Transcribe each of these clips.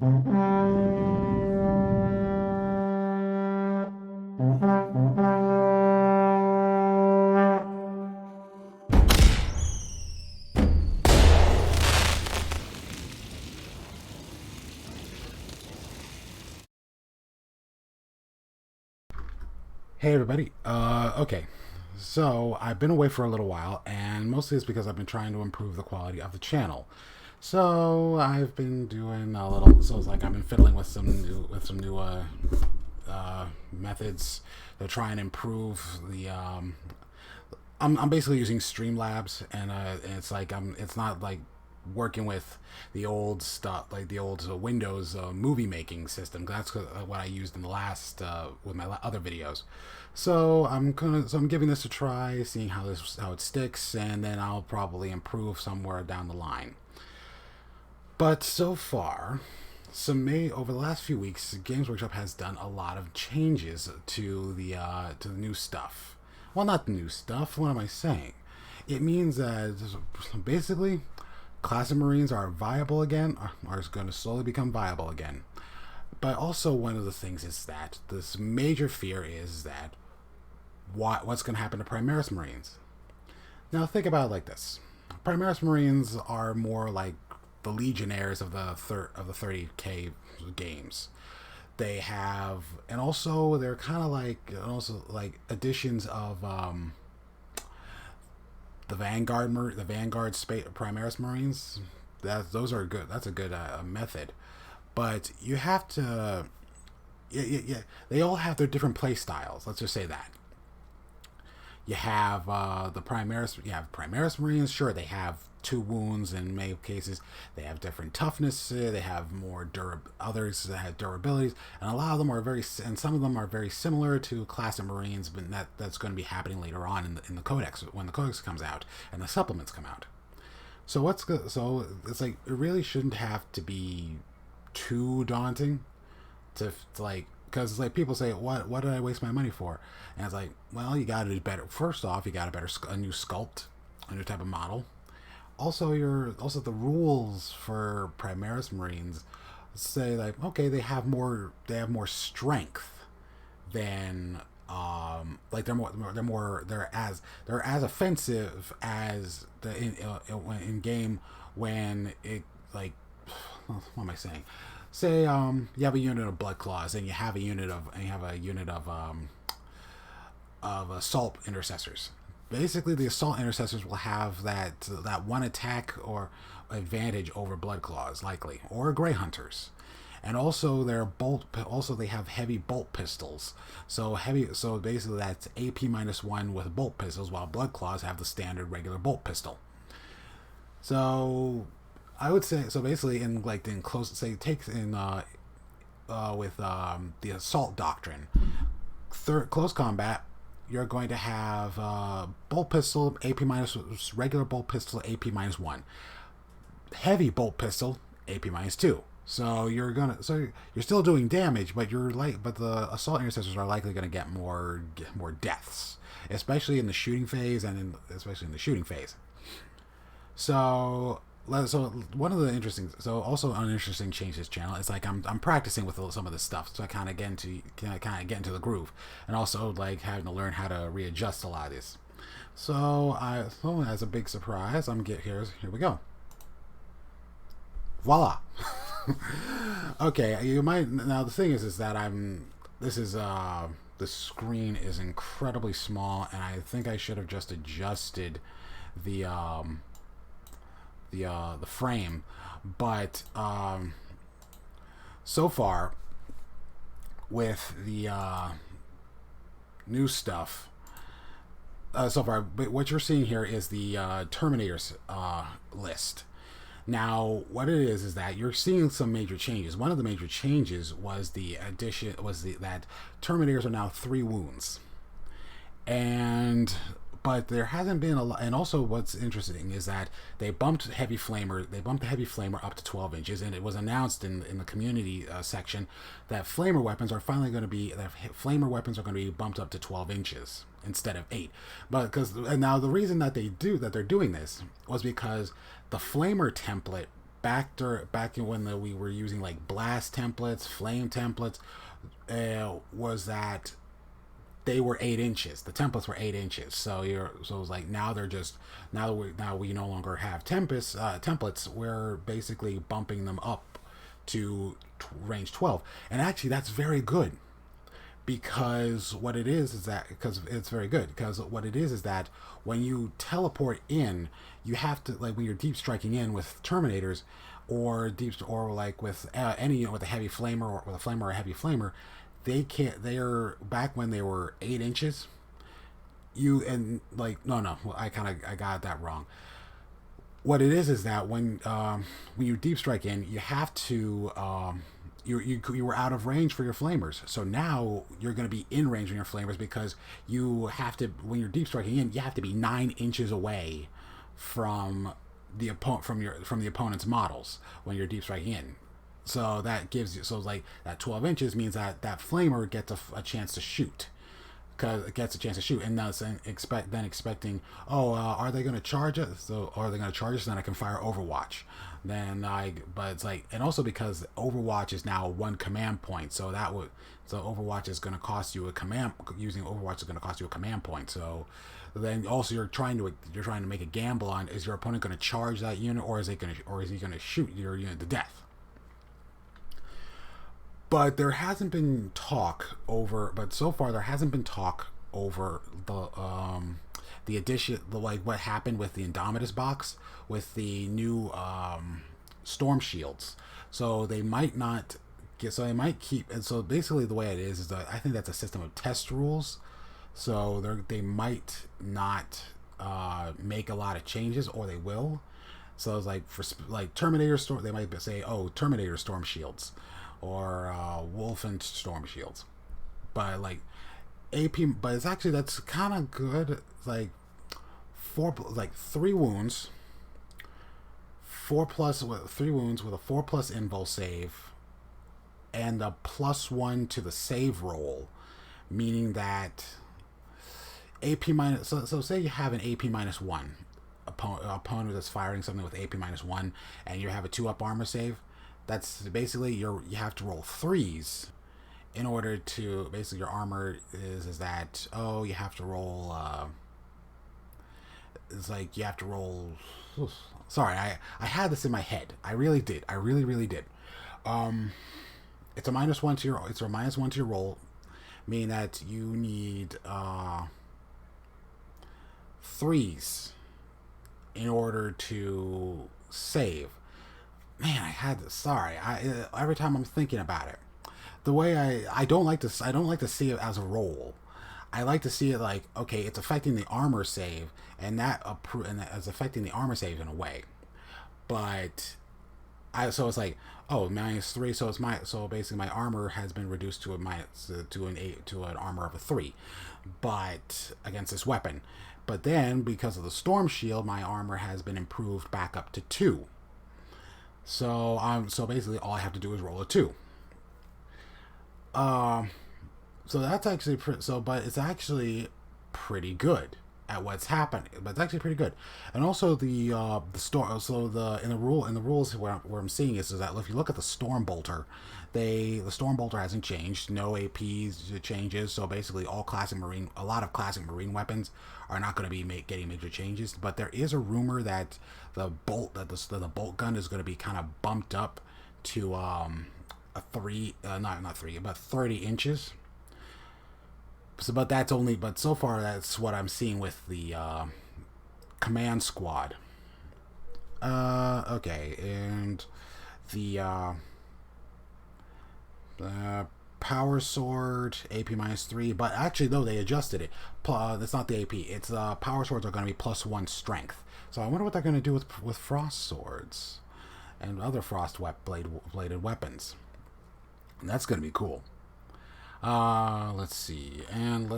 Hey everybody. Okay. So I've been away for a little while, and mostly it's because I've been trying to improve the quality of the channel. So I've been doing a little. So it's like I've been fiddling with some new methods to try and improve the. I'm basically using Streamlabs, and it's like it's not like working with the old stuff, like the old Windows movie making system. That's what I used in the last with my other videos. So I'm giving this a try, seeing how it sticks, and then I'll probably improve somewhere down the line. But so far, over the last few weeks, Games Workshop has done a lot of changes to the new stuff. Well, not the new stuff. What am I saying? It means that basically, classic Marines are viable again, are going to slowly become viable again. But also, one of the things is that this major fear is that what's going to happen to Primaris Marines. Now, think about it like this: Primaris Marines are more like the Legionnaires of the 30K games. They have, and also they're kind of like also like additions of the Vanguard Primaris Marines. Those are good. That's a good method, but you have to. Yeah. They all have their different play styles. Let's just say that. You have the Primaris. You have Primaris Marines. Sure, they have two wounds in many cases. They have different toughness. They have more others that have durabilities, and a lot of them are and some of them are very similar to classic Marines. But that's going to be happening later on in the codex when the codex comes out and the supplements come out. So it's like it really shouldn't have to be too daunting to like, because like people say, what did I waste my money for? And it's like, well, you got to do better. First off, you got a new sculpt, a new type of model. Also the rules for Primaris Marines say like, okay, they have more strength than like they're as offensive as in game when it like what am I saying? Say you have a unit of blood claws and you have a unit of assault intercessors. Basically, the assault intercessors will have that one attack or advantage over blood claws, likely, or gray hunters. And also they have heavy bolt pistols. So basically that's AP -1 with bolt pistols, while blood claws have the standard regular bolt pistol. So I would say, so basically in close, say takes in with the assault doctrine, close combat, you're going to have bolt pistol AP minus, regular bolt pistol AP -1, heavy bolt pistol AP -2. So you're still doing damage, but but the assault intercessors are likely going to get more deaths, especially in the shooting phase especially in the shooting phase. So one of the also an interesting change to this channel is like I'm practicing with some of this stuff, so I kind of get into the groove, and also like having to learn how to readjust a lot of this. So as a big surprise, here we go. Voila. Okay, you might now. The thing is that the screen is incredibly small, and I think I should have just adjusted the the frame, but so far with the new stuff, but what you're seeing here is the Terminators list. Now, what it is that you're seeing some major changes. One of the major changes was that Terminators are now 3 wounds, and but there hasn't been a lot. And also, what's interesting is that they bumped the heavy flamer up to 12 inches, and it was announced in the community section that flamer weapons are going to be bumped up to 12 inches instead of 8. And now the reason that they're doing this was because the flamer template back in when we were using like blast templates, flame templates, was that they were 8 inches. The templates were 8 inches. So it was like now they're just now we no longer have templates. We're basically bumping them up to range 12, and actually that's very good because what it is that because it's very good because what it is that when you teleport in, you have to like when you're deep striking in with Terminators or like with any with a heavy flamer or with a flamer or a heavy flamer, they're back when they were 8 inches. You and like no I got that wrong. What it is that when you deep strike in, you have to you were out of range for your flamers. So now you're going to be in range on your flamers because you have to when you're deep striking in, you have to be 9 inches away from the from the opponent's models when you're deep striking in. So that gives you like that 12 inches means that that flamer gets a chance to shoot because it gets a chance to shoot, and then expecting, are they going to charge us? So are they going to charge us? Then I can fire Overwatch. But it's like, and also because Overwatch is now one command point, so Overwatch is going to cost you a command. Using Overwatch is going to cost you a command point. So then also you're trying to make a gamble on, is your opponent going to charge that unit, or is he going to shoot your unit to death? But there hasn't been talk over. But so far there hasn't been talk over the addition, like what happened with the Indomitus box with the new storm shields. So they might not get. So they might keep. And so basically the way it is that I think that's a system of test rules. So they might not make a lot of changes, or they will. So it's like for like Terminator storm, they might say, Terminator storm shields, or Wolfen storm shields, but like AP, but it's actually that's kind of good. Like 3 wounds, 4+ with 3 wounds with a 4+ invul save, and a +1 to the save roll, meaning that AP minus. So say you have an AP -1 opponent that's firing something with AP -1, and you have a 2-up armor save. That's basically you have to roll 3s in order to basically your armor is that you have to roll it's like you have to roll. Sorry, I had this in my head. I really did. I really did. It's a -1 to your roll, meaning that you need 3s in order to save. Man, I had this. Sorry, every time I'm thinking about it, the way I don't like to see it as a roll. I like to see it like, okay, it's affecting the armor save, and that is affecting the armor save in a way. But so it's like, -3, so basically my armor has been reduced to an armor of a 3, but against this weapon. But then because of the storm shield, my armor has been improved back up to 2. So basically all I have to do is roll a 2. So that's actually but it's actually pretty good at what's happening. But it's actually pretty good. And also the storm. So in the rules where I'm seeing is that if you look at the Storm Bolter, the Storm Bolter hasn't changed. No APs changes. So basically a lot of classic Marine weapons are not going to be getting major changes. But there is a rumor that the bolt gun is going to be kind of bumped up to a 3, not 3, but 30 inches. So, but so far that's what I'm seeing with the command squad. Okay, and the power sword AP -3, but actually though they adjusted it. That's not the AP. It's power swords are going to be +1 strength. So I wonder what they're going to do with frost swords and other frost bladed weapons. And that's going to be cool. Let's see, and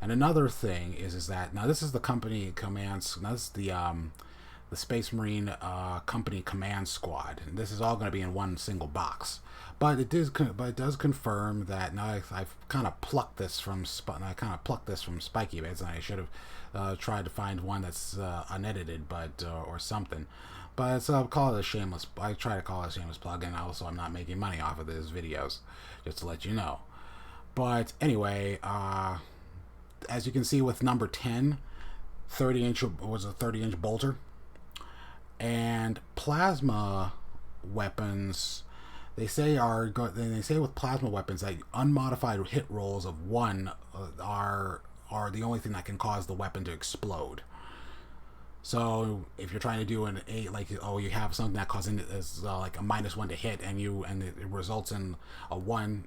another thing is that now this is the company commands. Now this is the Space Marine company command squad, and this is all going to be in one single box. But it does confirm that now I've kind of plucked this from Spiky Bits, and I should have tried to find one that's unedited, or something. But it's call it a shameless. I try to call it a shameless plug, and also I'm not making money off of these videos, just to let you know. But anyway, as you can see with number 10, 30-inch was a 30-inch bolter, and plasma weapons. They say with plasma weapons that unmodified hit rolls of 1 are the only thing that can cause the weapon to explode. So if you're trying to do an 8, like, you have something that causes like a -1 to hit, and it results in a 1,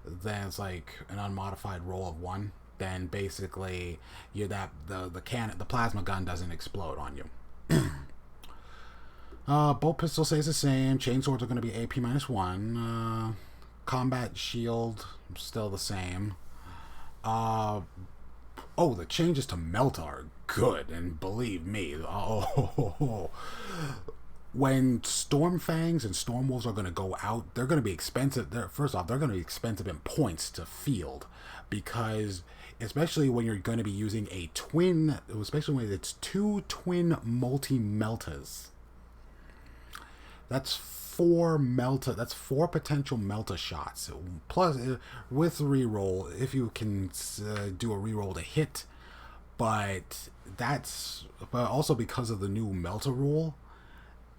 then it's like an unmodified roll of 1. Then basically the plasma gun doesn't explode on you. Bolt pistol stays the same. Chainswords are going to be AP -1. Combat shield still the same. The changes to Melta are good, and believe me, when Stormfangs and Stormwolves are going to go out, they're going to be expensive. First off, they're going to be expensive in points to field, because especially when you're going to be using especially when it's 2 twin multi-meltas. That's 4 potential Melta shots. Plus, with reroll, if you can do a reroll to hit, but also because of the new Melta rule,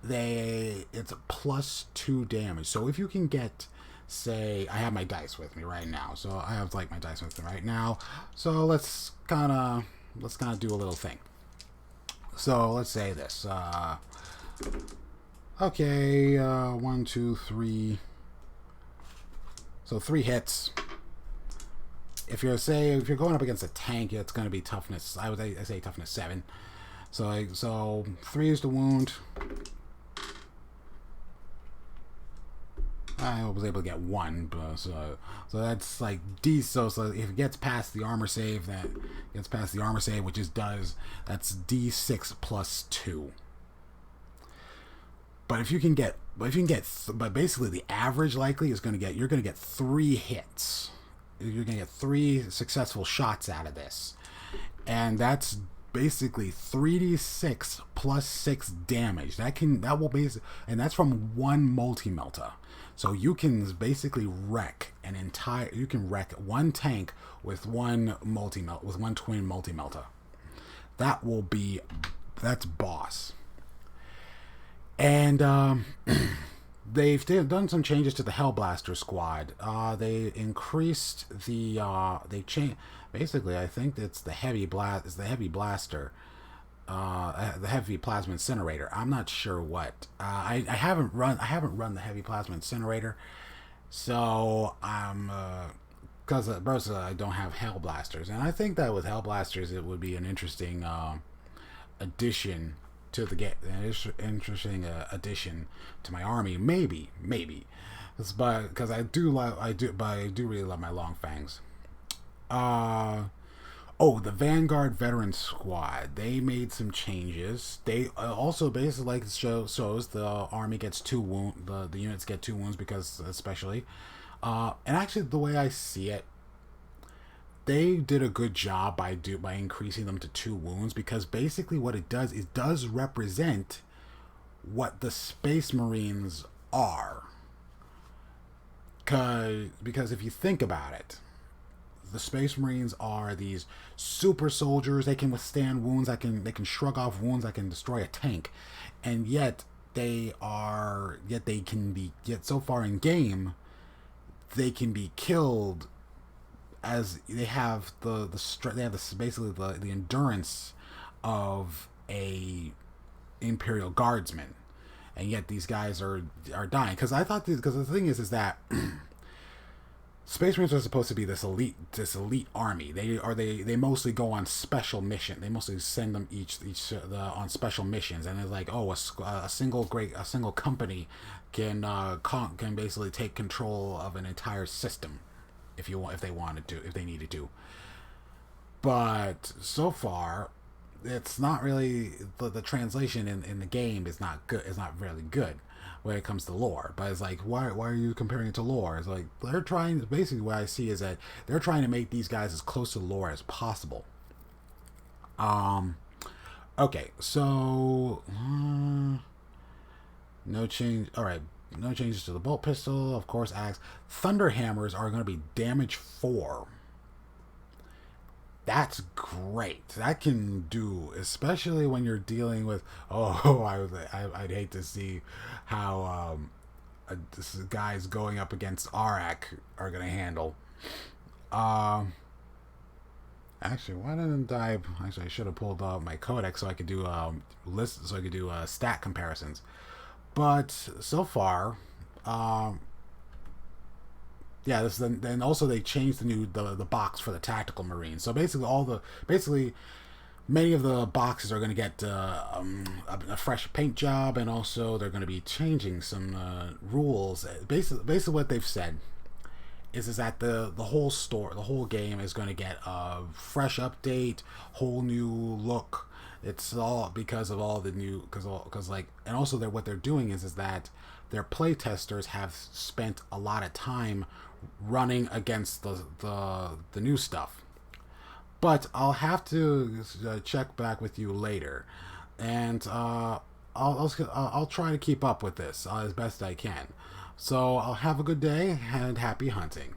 it's +2 damage. So if you can get, say, I have my dice with me right now. So I have my dice with me right now. So let's kind of do a little thing. So let's say this. Okay, 1, 2, 3. So 3 hits. If you're going up against a tank, it's going to be toughness. I say toughness 7. So 3 is the wound. I was able to get 1, but so that's like D. So if it gets past the armor save, which that's D6 +2. But but basically the average likely is you're going to get 3 hits. You're going to get 3 successful shots out of this. And that's basically 3d6 +6 damage. And that's from 1 multi-melta. So you can basically wreck one tank with one twin multi-melta. That's boss. And they've done some changes to the Hellblaster squad. They increased they changed. Basically, I think it's the heavy blaster, the heavy plasma incinerator. I'm not sure what. I haven't run the heavy plasma incinerator, so I'm because I don't have Hellblasters, and I think that with Hellblasters it would be an interesting addition to the game, an interesting addition to my army, maybe, because I do really love my long fangs. The Vanguard Veteran Squad. They made some changes. They also basically shows the army gets 2 wounds. The units get 2 wounds because especially, and actually the way I see it, they did a good job by increasing them to 2 wounds, because basically what it does represent what the Space Marines are. Because if you think about it, the Space Marines are these super soldiers. They can withstand wounds. They can shrug off wounds. They can destroy a tank, and yet so far in game, they can be killed, as they have basically the endurance of a Imperial Guardsman, and yet these guys are dying. Because the thing is that Space Marines are supposed to be this elite army. They mostly go on special mission. They mostly send them on special missions, and it's like, a single company can basically take control of an entire system if they needed to. But so far, it's not really the translation in the game is not good. It's not really good when it comes to lore. But it's like, why are you comparing it to lore? It's like they're trying. Basically, what I see is that they're trying to make these guys as close to lore as possible. Okay, so no change. All right, no changes to the bolt pistol. Of course, axe. Thunder hammers are going to be damage 4. That's great. That can do, especially when you're dealing with. Oh, I'd hate to see how this guys going up against Arak are going to handle. Um, Actually, why didn't I? Actually, I should have pulled up my codex so I could do lists, so I could do stat comparisons. But so far, um, yeah, this then also they changed the box for the tactical marines. So basically many of the boxes are going to get a fresh paint job, and also they're going to be changing some rules. Basically, what they've said is that the whole store, the whole game is going to get a fresh update, whole new look. It's all because of all the new, because like, and also what they're doing is that their play testers have spent a lot of time running against the new stuff. But I'll have to check back with you later, and I'll try to keep up with this as best I can. So I'll have a good day and happy hunting.